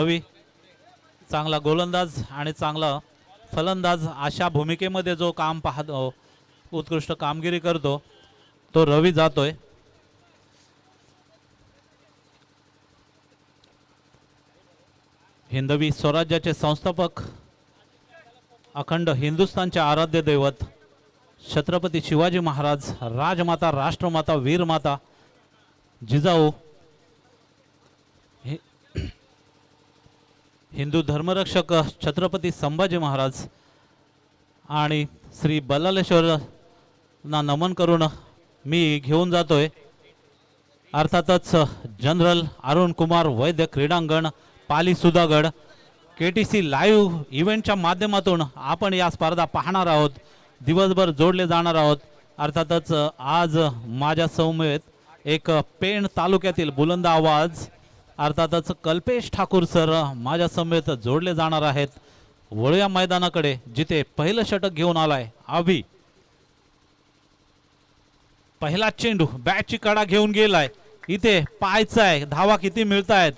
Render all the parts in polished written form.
रवी चांगला गोलंदाज आणि चांगला फलंदाज अशा भूमिकेमध्ये जो काम पाहतो, उत्कृष्ट कामगिरी करतो, तो रवी जातोय. हिंदवी स्वराज्याचे संस्थापक, अखंड हिंदुस्थानचे आराध्य दैवत छत्रपती शिवाजी महाराज, राजमाता, राष्ट्रमाता, वीरमाता जिजाऊ, हिंदू धर्मरक्षक छत्रपती संभाजी महाराज आणि श्री बल्लाळेश्वरना नमन करून मी घेऊन जातोय. अर्थातच जनरल अरुण कुमार वैद्य क्रीडांगण, पाली सुधागड, KTC लाईव्ह इव्हेंटच्या माध्यमातून आपण या स्पर्धा पाहणार आहोत, दिवसभर जोडले जाणार आहोत. अर्थातच आज माझ्या समवेत एक पेण तालुक्यातील बुलंद आवाज अर्थातच कल्पेश ठाकूर सर माझ्या समवेत जोडले जाणार आहेत. वळूया मैदानाकडे, जिथे पहिलं षटक घेऊन आलाय अभि. पहिला चेंडू बॅटची कडा घेऊन गेलाय, इथे पाहायचं आहे धावा किती मिळत आहेत.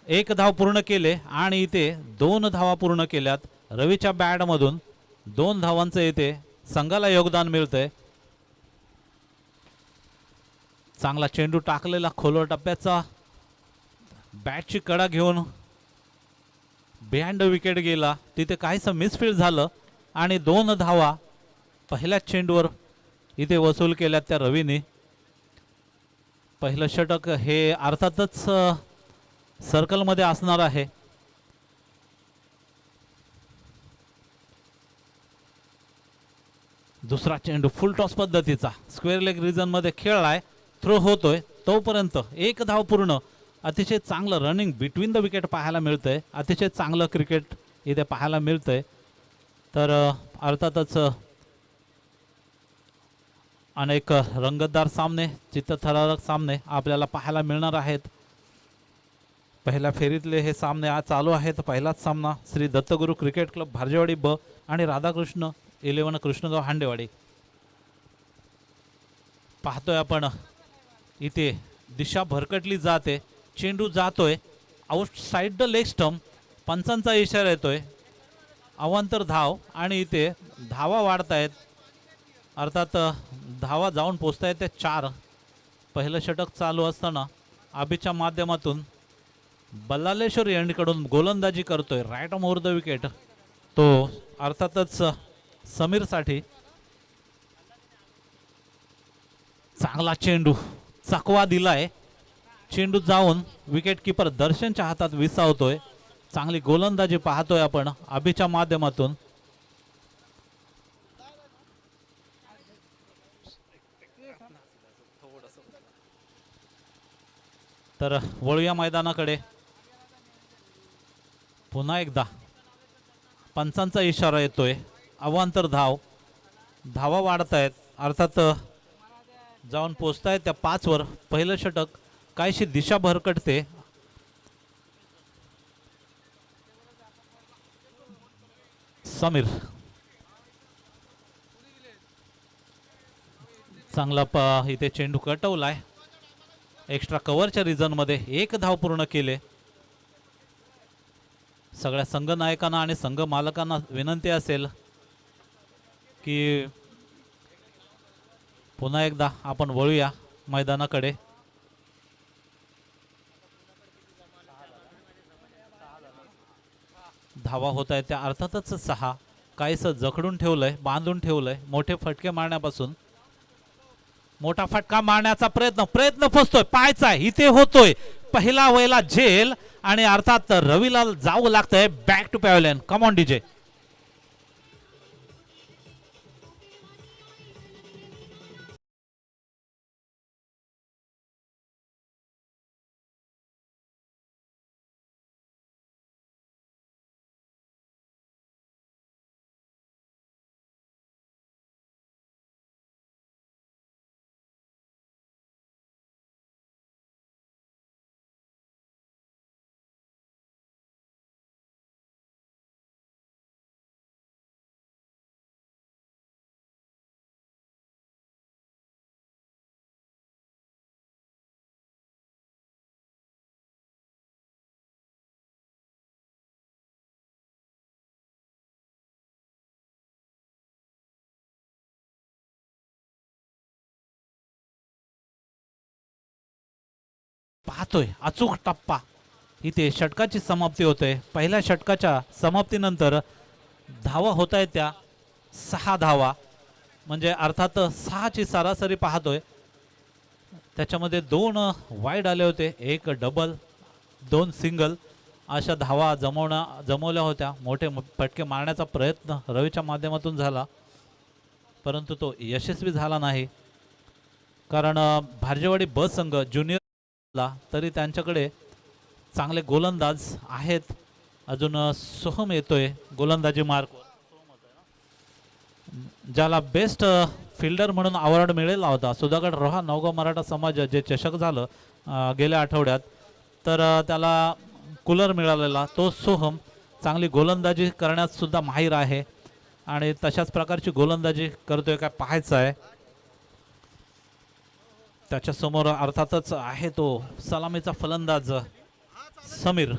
1 धाव पूर्ण केले आणि इथे 2 धावा पूर्ण केल्यात. रवीच्या बॅट मधून 2 धावांचं इथे संघाला योगदान मिळतंय. चांगला चेंडू टाकलेला खोलवर टप्प्याचा, बॅटची कडा घेऊन बिहाइंड विकेट गेला, तिथे काहीसं मिसफील्ड झालं आणि 2 धावा पहिल्या चेंडूवर इथे वसूल केल्यात त्या रवीने. पहिलं षटक हे अर्थातच सर्कलमध्ये असणार आहे. दुसरा चेंडू फुल टॉस पद्धतीचा स्क्वेअर लेग रिजन मध्ये खेळलाय, थ्रो होतोय, तोपर्यंत 1 धाव पूर्ण. अतिशय चांगलं रनिंग बिटवीन द विकेट पाहायला मिळतंय, अतिशय चांगलं क्रिकेट इथे पाहायला मिळतंय. तर अर्थातच अनेक रंगतदार सामने, चित्तथरारक सामने आपल्याला पाहायला मिळणार आहेत. पहिल्या फेरीतले हे सामने आज चालू आहेत. पहिलाच सामना श्री दत्तगुरु क्रिकेट क्लब भारजेवाडी ब आणि राधाकृष्ण 11 कृष्णगाव हांडेवाडी. पाहतोय आपण इथे दिशा भरकटली जाते, चेंडू जातोय outside the leg stump, पंचांचा इशारा येतोय, अवांतर धाव आणि इथे धावा वाढतायत. अर्थात धावा जाऊन पोचतायत ते 4. पहिलं षटक चालू असताना अभिच्या माध्यमातून बल्लाळेश्वर यांकडून गोलंदाजी करतोय right on over the wicket, तो अर्थातच समीरसाठी. चांगला चेंडू चकवा दिलाय, चेंडू जाऊन विकेट किपर दर्शनच्या हातात विसावतोय. चांगली गोलंदाजी पाहतोय आपण अभिच्या माध्यमातून. तर वळूया मैदानाकडे. पुन्हा एकदा पंचांचा इशारा येतोय, अवांतर धाव, धावा वाढत आहेत. अर्थात जाऊन पोचतायत त्या 5 वर. पहिलं षटक काहीशी दिशा भरकटते. समीर चांगला इथे चेंडू कटवलाय, एक्स्ट्रा कव्हरच्या रिजन मध्ये 1 धाव पूर्ण केले. सगळ्या संघ नायकांना आणि संघ मालकांना विनंती असेल की पुन्हा एकदा आपण वळूया मैदानाकडे. धावा होत आहेत त्या अर्थातच 6. काहीसं जखडून ठेवलंय, बांधून ठेवलंय मोठे फटके मारण्यापासून. मोठा फटका मारण्याचा प्रयत्न फसतोय, पाहायचा इथे होतोय पहिला वयला झेल आणि अर्थात रवीला जावं लागतंय back to pavilion. Come on DJ. पाहतोय अचूक टप्पा. इथे षटकाची समाप्ती होते. पहिल्या षटकाच्या समाप्तीनंतर धावा होत आहेत त्या 6 धावा, म्हणजे अर्थात 6ची सरासरी पाहतोय. त्याच्यामध्ये 2 वाईड आले होते, 1 डबल, 2 सिंगल अशा धावा जमवल्या होत्या. मोठे फटके मारण्याचा प्रयत्न रवीच्या माध्यमातून झाला, परंतु तो यशस्वी झाला नाही. कारण भारजेवाडी ब संघ ज्युनियरला तरी त्यांच्याकडे चांगले गोलंदाज आहेत. अजून सोहम येतोय गोलंदाजी मार्कवर, ज्याला बेस्ट फिल्डर म्हणून अवॉर्ड मिळाला होता. सुधागड रोहा नवगाव मराठा समाज जे चषक झालं गेल्या आठवड्यात, तर त्याला कूलर मिळालेला. तो सोहम चांगली गोलंदाजी करण्यात सुद्धा माहीर आहे आणि तशाच प्रकारची गोलंदाजी करतोय काय पाहायचं आहे. त्याच्यासमोर अर्थातच आहे तो सलामीचा फलंदाज समीर.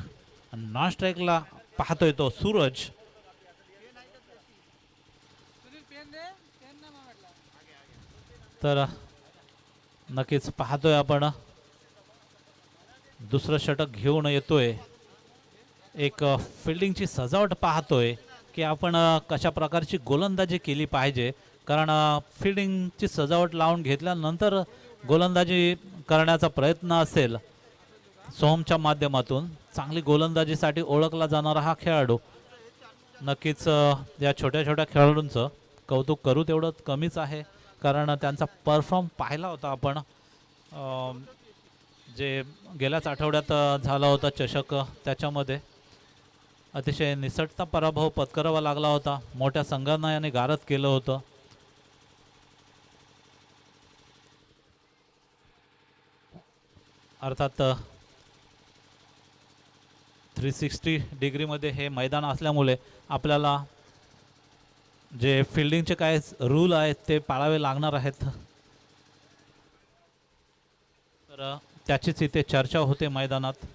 नॉन स्ट्राईकला पाहतोय तो सूरज. तर नक्कीच पाहतोय आपण दुसरं षटक घेऊन येतोय. एक फिल्डिंगची सजावट पाहतोय की आपण कशा प्रकारची गोलंदाजी केली पाहिजे. कारण फिल्डिंगची सजावट लावून घेतल्यानंतर गोलंदाजी करण्याचा प्रयत्न असेल. सोहमच्या माध्यमातून चांगली गोलंदाजीसाठी ओळखला जाणारा हा खेळाडू. नक्कीच या छोट्या छोट्या खेळाडूंचं कौतुक करू तेवढं कमीच आहे, कारण त्यांचा परफॉर्म पाहिला होता आपण जे गेल्याच आठवड्यात झाला होता चषक. त्याच्यामध्ये अतिशय निसटता पराभव पत्करावा लागला होता. मोठ्या संघांना याने गारद केलं होतं. अर्थात 360 डिग्रीमध्ये हे मैदान असल्यामुळे आपल्याला जे फिल्डिंगचे काय रूल आहेत ते पाळावे लागणार आहेत. तर त्याचीच इथे चर्चा होते मैदानात.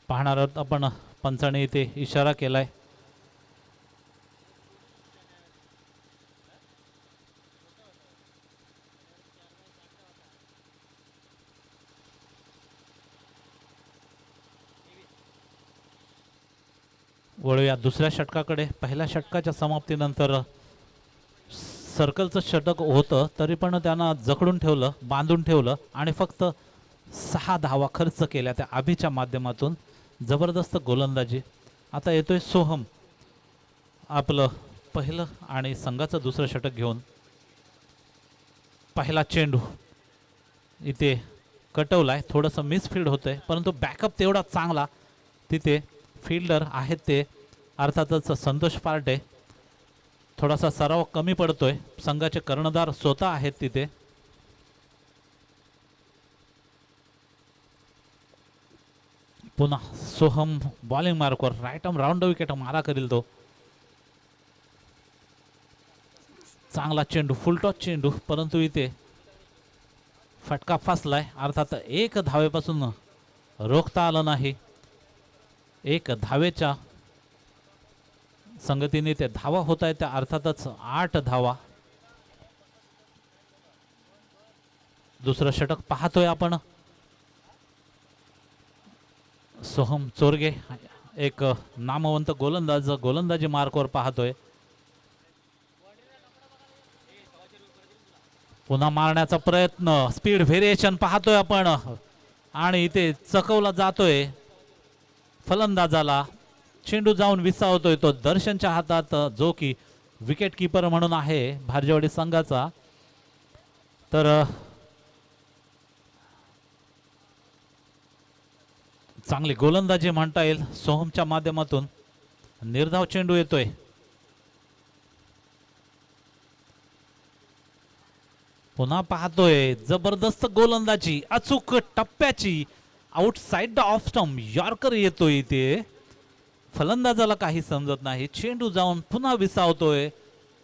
पाहणार आहोत आपण पंचाने इथे इशारा केलाय. वळूया दुसऱ्या षटकाकडे. पहिल्या षटकाच्या समाप्तीनंतर सर्कलचं षटक होतं, तरी पण त्यांना जखडून ठेवलं, बांधून ठेवलं आणि फक्त 6 धावा खर्च केल्या त्या अभिच्या माध्यमातून. जबरदस्त गोलंदाजी. आता येतोय सोहम आपलं पहिलं आणि संघाचं दुसरं षटक घेऊन. पहिला चेंडू इथे कटवलाय, थोडंसं मिसफील्ड होतंय, परंतु बॅकअप तेवढा चांगला. तिथे फिल्डर आहेत ते अर्थातच संतोष पार्टे. थोडासा सराव कमी पडतोय. संघाचे कर्णधार स्वतः आहेत तिथे. पुन्हा सोहम बॉलिंग मार्कवर राईट आर्म राऊंड विकेट मारा करील तो. चांगला चेंडू, फुलटॉस चेंडू, परंतु इथे फटका फसलाय. अर्थात 1 धावेपासून रोखता आलं नाही. 1 धावेच्या संगतीने ते धावा होत आहेत त्या अर्थातच 8 धावा. दुसरं षटक पाहतोय आपण. सोहम चोरगे एक नामवंत गोलंदाज गोलंदाजी मार्कवर पाहतोय. पुन्हा मारण्याचा प्रयत्न, स्पीड व्हेरिएशन पाहतोय आपण आणि इथे चकवला जातोय फलंदाजाला. चेंडू जाऊन विसावतोय तो दर्शनच्या हातात, जो की विकेट किपर म्हणून आहे भारजेवाडी संघाचा. तर चांगली गोलंदाजी म्हणता येईल सोहमच्या माध्यमातून. निर्धाव चेंडू येतोय. पुन्हा पाहतोय जबरदस्त गोलंदाजी, अचूक टप्प्याची, outside the off stump yorker येतोय इथे. फलंदाजाला काही समजत नाही. चेंडू जाऊन पुन्हा विसावतोय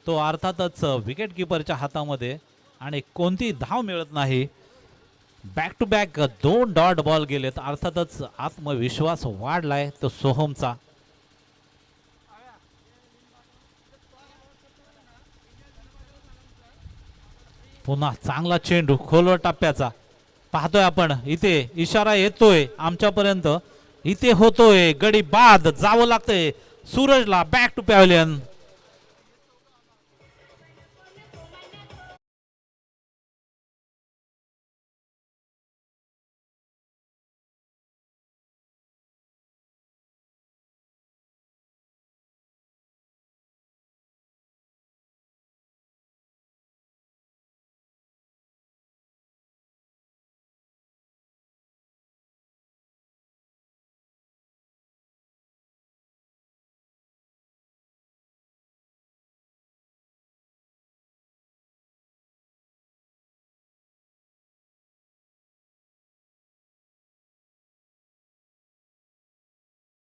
तो अर्थातच विकेट किपरच्या हातामध्ये आणि कोणती धाव मिळत नाही. बॅक टू बॅक दोन डॉट बॉल गेलेत. अर्थातच आत्मविश्वास वाढलाय तो सोहमचा. पुन्हा चांगला चेंडू खोलवर टप्प्याचा. पाहतोय आपण इथे इशारा येतोय आमच्यापर्यंत. इथे होतोय गडी बाद. जावं लागतंय सूरजला बॅक टू पॅव्हलियन.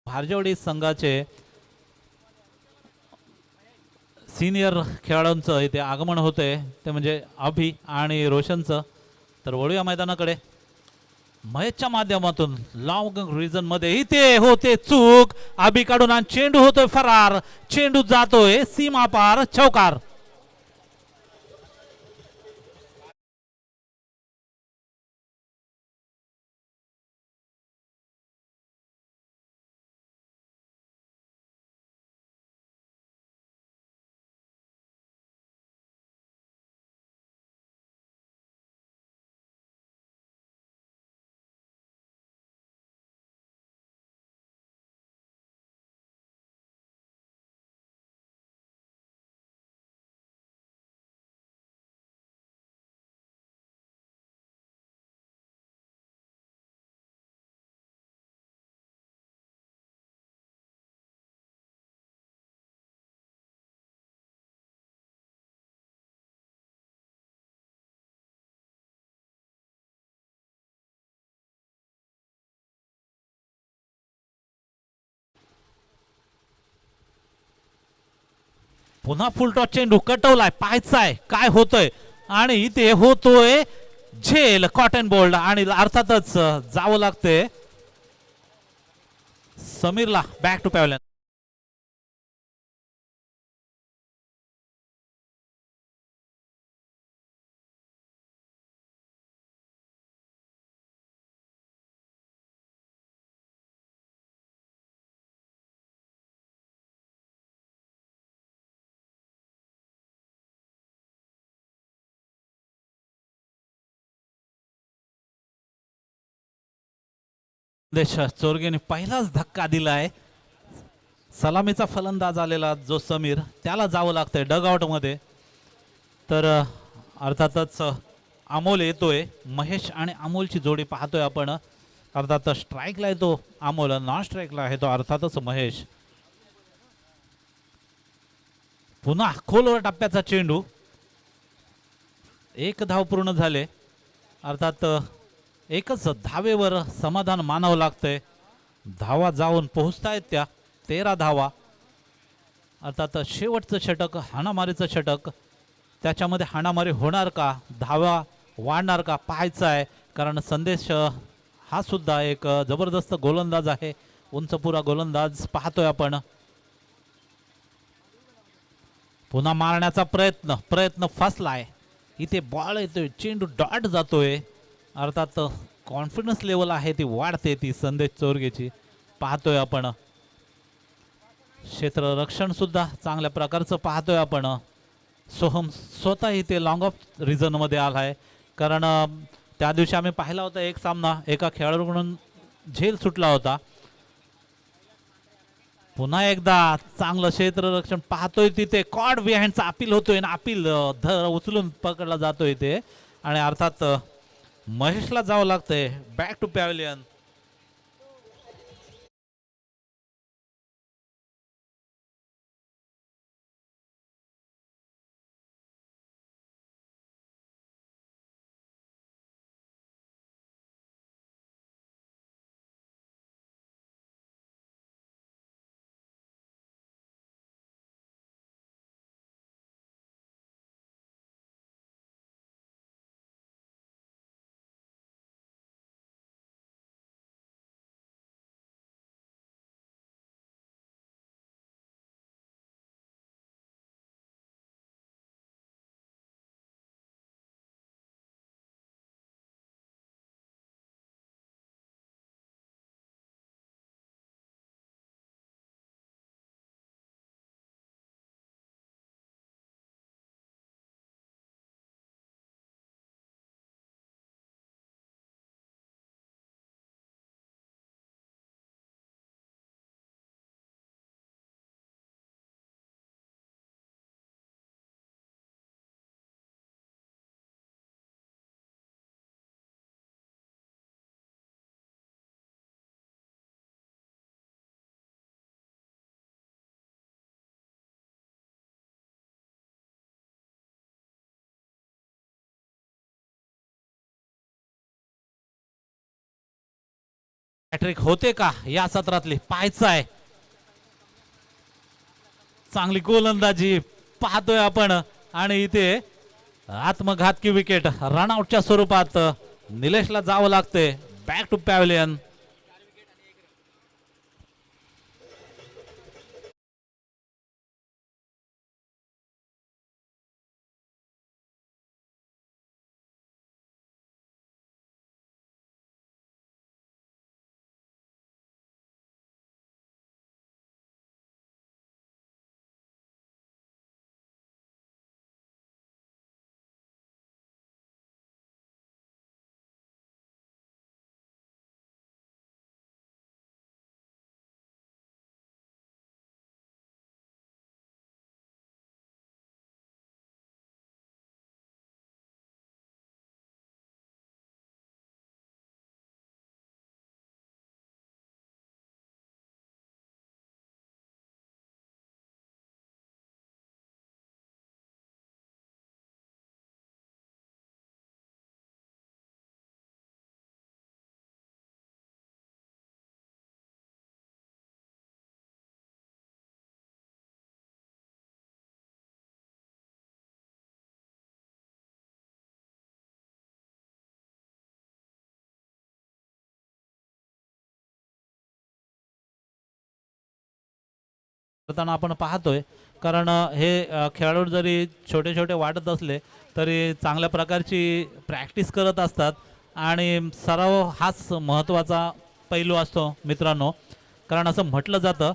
भारजवडी संघाचे सिनियर खेळाडूंचं इथे आगमन होतंय ते म्हणजे अभि आणि रोशनचं. तर वळूया मैदानाकडे. महेशच्या माध्यमातून लॉंग रिजन मध्ये इथे होते चूक. अभि काढून आणि चेंडू होतोय फरार. चेंडू जातोय सीमा पार. चौकार. पुन्हा फुलटॉस चेंडू कटवलाय. पाहायचाय काय होतंय. आणि इथे होतोय झेल कॉटन बोल्ड. आणि अर्थातच जावं लागतंय समीरला बॅक टू पॅव्हलियन. देश चोरगेने पहिलाच धक्का दिलाय. सलामीचा फलंदाज आलेला जो समीर त्याला जावं लागतंय डगआउट मध्ये. तर अर्थातच अमोल येतोय. महेश आणि अमोलची जोडी पाहतोय आपण. अर्थात स्ट्राईकला येतो अमोल. नॉन स्ट्राईकला आहे तो अर्थातच महेश. पुन्हा खोलवर टप्प्याचा चेंडू. एक धाव पूर्ण झाले. अर्थात एकच धावेवर समाधान मानावं लागतंय. धावा जाऊन पोहोचतायत त्या 13 धावा. अर्थात शेवटचं षटक हाणामारीचं षटक. त्याच्यामध्ये हाणामारी होणार का धावा वाढणार का पाहायचं आहे. कारण संदेश हा सुद्धा एक जबरदस्त गोलंदाज आहे. उंचपुरा गोलंदाज पाहतोय आपण. पुन्हा मारण्याचा प्रयत्न फसलाय. इथे बॉल येतोय चेंडू डॉट जातोय. अर्थात कॉन्फिडन्स लेवल आहे ती वाढते ती संदेश चोरगेची. पाहतोय आपण क्षेत्ररक्षण सुद्धा चांगल्या प्रकारचं पाहतोय आपण. सोहम स्वतः इथे लॉंग ऑफ रिझन मध्ये आलाय. कारण त्या दिवशी आम्ही पाहिला होता एक सामना एका खेळाडूकडून झेल सुटला होता. पुन्हा एकदा चांगलं क्षेत्ररक्षण पाहतोय. तिथे कॉड बिहाइंडचा अपील होतोय ना अपील धर उचलून पकडला जातोय ते. आणि अर्थात महेशला जावं लागतंय बॅक टू पॅव्हलियन. हॅट्रिक होते का या सत्रातली पाहायचं आहे. चांगली गोलंदाजी पाहतोय आपण आणि इथे आत्मघातकी विकेट रनआउटच्या स्वरूपात निलेशला जावं लागते. Back to pavilion. करताना आपण पाहतोय कारण हे खेळाडू जरी छोटे छोटे वाटत असले तरी चांगल्या प्रकारची प्रॅक्टिस करत असतात आणि सराव हाच महत्त्वाचा पैलू असतो मित्रांनो. कारण असं म्हटलं जातं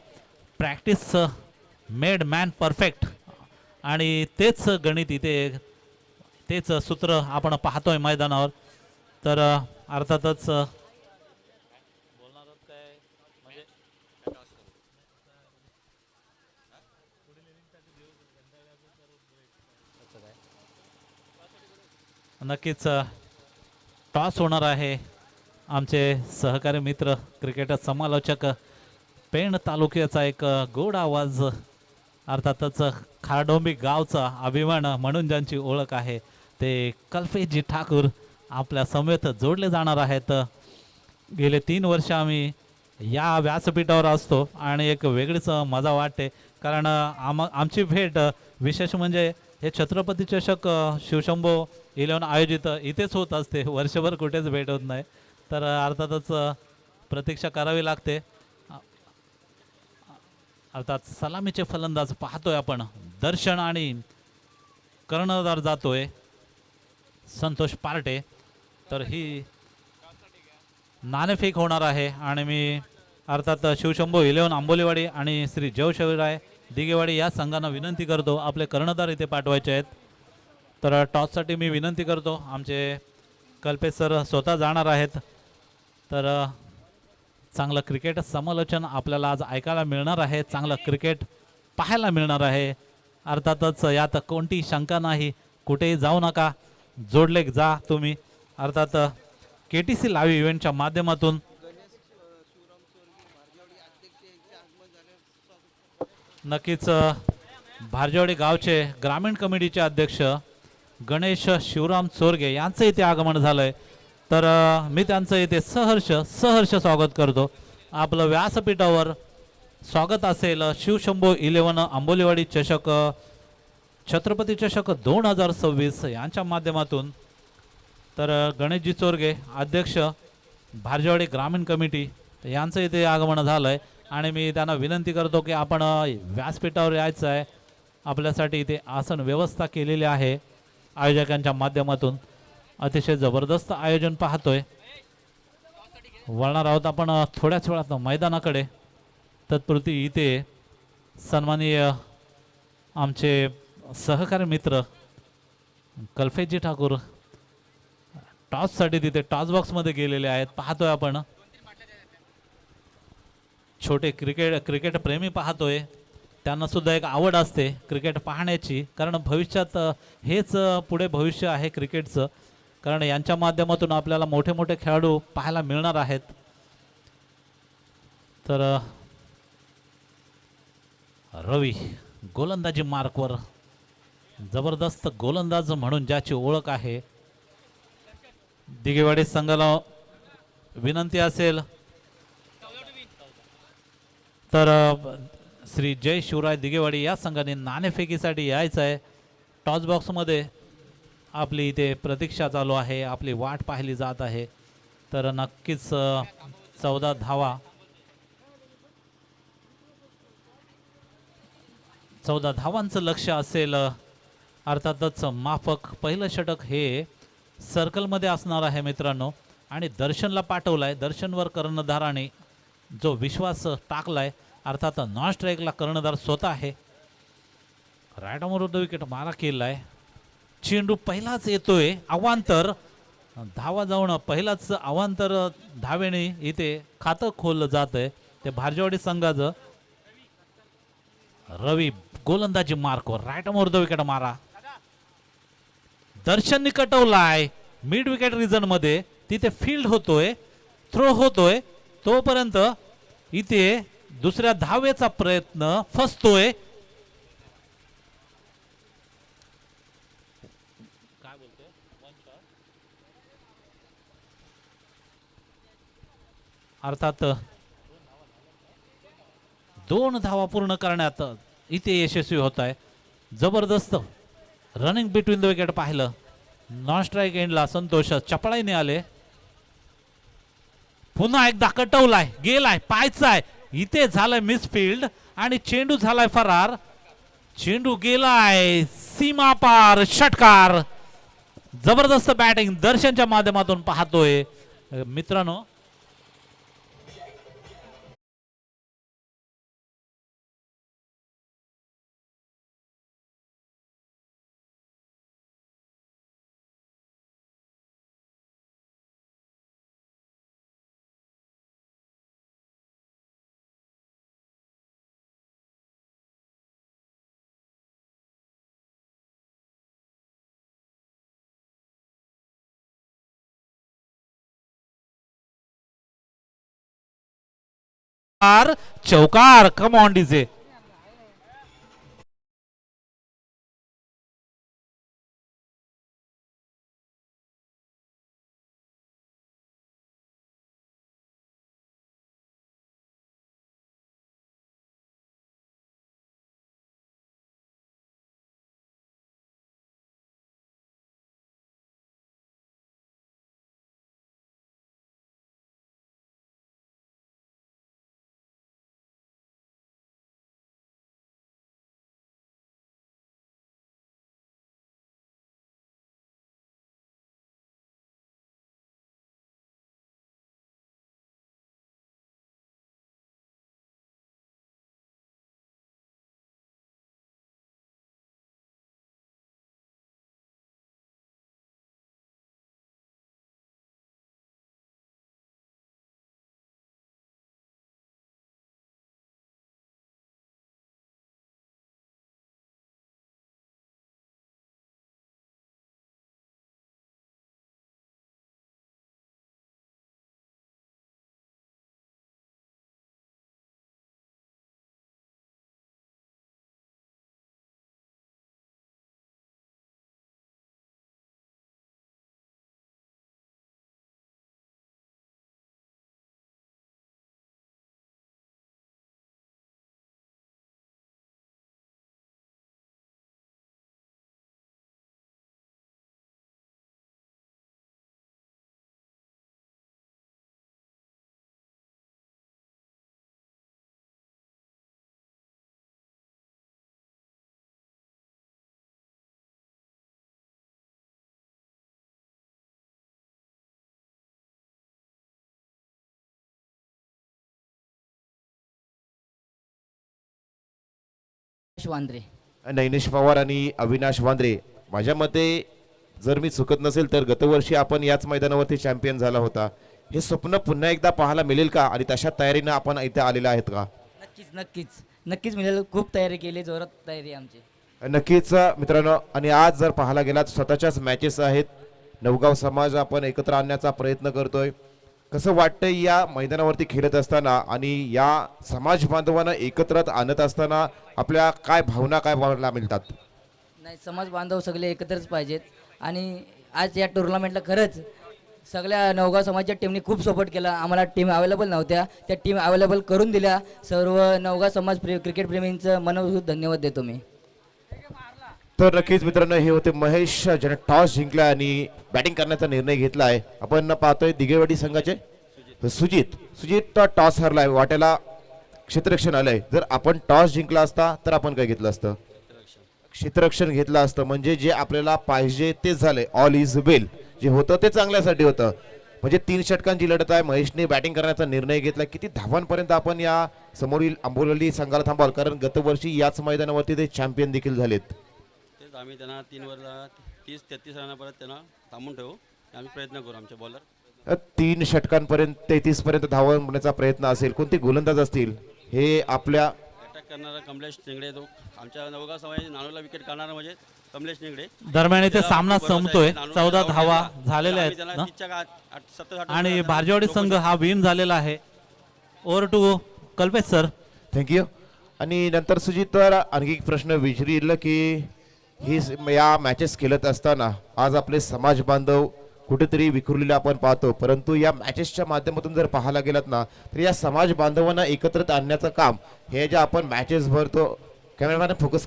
प्रॅक्टिस मेड मॅन परफेक्ट आणि तेच गणित इथे तेच सूत्र आपण पाहतोय मैदानावर. तर अर्थातच नक्कीच टॉस होणार आहे. आमचे सहकारी मित्र क्रिकेट समालोचक पेण तालुक्याचा एक गोड आवाज अर्थातच खारडोंबी गावचा अभिमान म्हणून ज्यांची ओळख आहे ते कल्पेशजी ठाकूर आपल्या समेत जोडले जाणार आहेत. गेले 3 वर्ष आम्ही या व्यासपीठावर असतो आणि एक वेगळीच मजा वाटते कारण आमची भेट विशेष म्हणजे हे छत्रपती चषक शिवशंभो 11 आयोजित इथेच होत असते. वर्षभर कुठेच भेट होत नाही. तर अर्थातच प्रतीक्षा करावी लागते. अर्थात सलामीचे फलंदाज पाहतोय आपण दर्शन आणि कर्णधार जातोय संतोष पार्टे. तर ही नाणेफेक होणार आहे आणि मी अर्थात शिवशंभो 11 आंबोलीवाडी आणि श्री जयशिवराय दिगेवाडी या संघांना विनंती करतो आपले कर्णधार इथे पाठवायचे आहेत. तर टॉससाठी मी विनंती करतो आमचे कल्पेश सर स्वतः जाणार आहेत. तर चांगलं क्रिकेट समालोचन आपल्याला आज ऐकायला मिळणार आहे. चांगलं क्रिकेट पाहायला मिळणार आहे. अर्थातच यात कोणती शंका नाही. कुठेही जाऊ नका. जोडले जा तुम्ही. अर्थात KTC लाईव्ह इव्हेंटच्या माध्यमातून नक्कीच भारजेवाडी गावचे ग्रामीण कमिटीचे अध्यक्ष गणेश शिवराम चोरगे यांचं इथे आगमन झालंय. तर मी त्यांचं इथे सहर्ष स्वागत करतो. आपलं व्यासपीठावर स्वागत असेल शिवशंभो 11 आंबोलीवाडी चषक छत्रपती चषक 2026 यांच्या माध्यमातून. तर गणेशजी चोरगे अध्यक्ष भारजेवाडी ग्रामीण कमिटी यांचं इथे आगमन झालंय आणि मी त्यांना विनंती करतो की आपण व्यासपीठावर यायचं आहे. आपल्यासाठी इथे आसन व्यवस्था केलेली आहे आयोजकांच्या माध्यमातून. अतिशय जबरदस्त आयोजन पाहतोय. वळणार आहोत आपण थोड्याच वेळात मैदानाकडे. तत्पूर्वी इथे सन्माननीय आमचे सहकारी मित्र कल्पेशजी ठाकूर टॉससाठी तिथे टॉस बॉक्समध्ये गेलेले आहेत. पाहतोय आपण छोटे क्रिकेट प्रेमी पाहतोय. त्यांना सुद्धा एक आवड असते क्रिकेट पाहण्याची कारण भविष्यात हेच पुढे भविष्य आहे क्रिकेटचं. कारण यांच्या माध्यमातून आपल्याला मोठे मोठे खेळाडू पाहायला मिळणार आहेत. तर रवी गोलंदाजी मार्कवर जबरदस्त गोलंदाज म्हणून ज्याची ओळख आहे. दिगेवाडी संघाला विनंती असेल तर श्री जय शिवराय दिगेवाडी या संघाने नाणेफेकीसाठी यायचं आहे. टॉस बॉक्समध्ये आपली इथे प्रतीक्षा चालू आहे, आपली वाट पाहिली जात आहे. तर नक्कीच 14 धावा 14 धावांचं लक्ष असेल. अर्थातच माफक पहिलं षटक हे सर्कलमध्ये असणार आहे मित्रांनो. आणि दर्शनला पाठवलाय. दर्शनवर कर्णधाराने जो विश्वास टाकलाय, अर्थात नॉन स्ट्राईकला कर्णधार स्वतः आहे. रायटामोर विकेट मारा केलाय. चेंडू पहिलाच येतोय अवांतर. धावा जाऊन पहिलाच अवांतर धावेने इथे खातं खोललं जात आहे. ते भारजेवाडी संघाचं. रवी गोलंदाजी मार्कवर रायटामोर विकेट मारा. दर्शन निकटवलाय मिड विकेट रिजन मध्ये. तिथे फील्ड होतोय, थ्रो होतोय. तोपर्यंत इथे दुसऱ्या धावेचा प्रयत्न फसतोय. अर्थात 2 धावा पूर्ण करण्यात इथे यशस्वी होत आहे. जबरदस्त रनिंग बिटवीन द विकेट पाहिलं. नॉन स्ट्राईक एंडला संतोष चपळाईने आले. पुन्हा एकदा कटवलाय, गेलाय, पायचाय. इथे झालाय मिसफील्ड आणि चेंडू झालाय फरार. चेंडू गेलाय सीमा पार. षटकार. जबरदस्त बॅटिंग दर्शनच्या माध्यमातून पाहतोय मित्रांनो. चौकार. Come on DJ. Wandre. Nainesh Pawar आणि अविनाश वांद्रे. माझ्या मते जर मी चुकत नसेल तर गतवर्षी आपण याच मैदानावरती चॅम्पियन झाला होता. हे स्वप्न पुन्हा एकदा पाहायला मिळेल का आणि तशा तयारीनं आपण इथे आलेला आहेत का? नक्कीच नक्कीच नक्कीच मिळेल. खूप तयारी केली, जोरात तयारी आमची. नक्कीच मित्रांनो. आणि आज जर पाहायला गेलात स्वतःच्याच मॅचेस आहेत. नवगाव समाज आपण एकत्र आणण्याचा प्रयत्न करतोय. कसं वाटतंय या मैदानावरती खेळत असताना आणि या समाज बांधवांना एकत्र आणत असताना आपल्या काय भावना काय पाहायला मिळतात? नाही, समाज बांधव सगळे एकत्रच पाहिजेत. आणि आज या टुर्नामेंटला खरंच सगळ्या नवगाव समाजच्या टीमने खूप सपोर्ट केला आम्हाला. टीम अवेलेबल नव्हत्या, त्या टीम अवेलेबल करून दिल्या. सर्व नवगाव समाज क्रिकेट प्रेमींचं मनपूर्वक धन्यवाद देतो मी. तर नक्कीच मित्रांनो, हे होते महेश ज्याने टॉस जिंकला आणि बॅटिंग करण्याचा निर्णय घेतला आहे. आपण पाहतोय दिगेवाडी संघाचे सुजित टॉस हरलाय, वाट्याला क्षेत्ररक्षण आलंय. जर आपण टॉस जिंकला असता तर आपण काय घेतलं असतं? क्षेत्ररक्षण घेतलं असतं, म्हणजे जे आपल्याला पाहिजे तेच झालंय. ऑल इज वेल, जे होतं ते चांगल्यासाठी होतं. म्हणजे 3 षटकांची लढत आहे. महेशने बॅटिंग करण्याचा निर्णय घेतला. किती धावांपर्यंत आपण या समोरील आंबोली संघाला थांबवाल, कारण गतवर्षी याच मैदानावरती ते चॅम्पियन देखील झालेत. तेच आम्ही त्यांना 3 ओव्हरला 30-33 रनापर्यंत त्यांना थांबून ठेवू. आम्ही प्रयत्न करू आमचे बॉलर. 3 षटकांपर्यंत 33 पर्यंत धावण्याचा प्रयत्न असेल. कोणते गोलंदाज असतील हे आपल्या अटॅक करणारा कमलेश निंगडे, तो आमच्या नवगाव समाज नाणूला विकेट काढणारा म्हणजे कमलेश निंगडे. दरम्यान इथे त्याला सामना खूप भरोसा आहे. संपतोय. नाणूला 14 धावा धावा घेतला. झालेल्या आम्ही आहेत त्याला ना? 30च्या आणि भारजेवाडी संघ हा विन झालेला आहे. Over to Kalpesh sir. Thank you. आणि नंतर सुजित, तर आणखी एक प्रश्न विचारील की ही या मॅचेस खेळत असताना आज आपले समाज बांधव कुठेतरी विखुरलेले आपण पाहतो, परंतु या मॅचेसच्या माध्यमातून जर पाहायला गेलात ना, तर या समाज बांधवांना एकत्रित आणण्याचं काम हे जे आपण मॅचेस भरतो, कॅमेरामॅन फोकस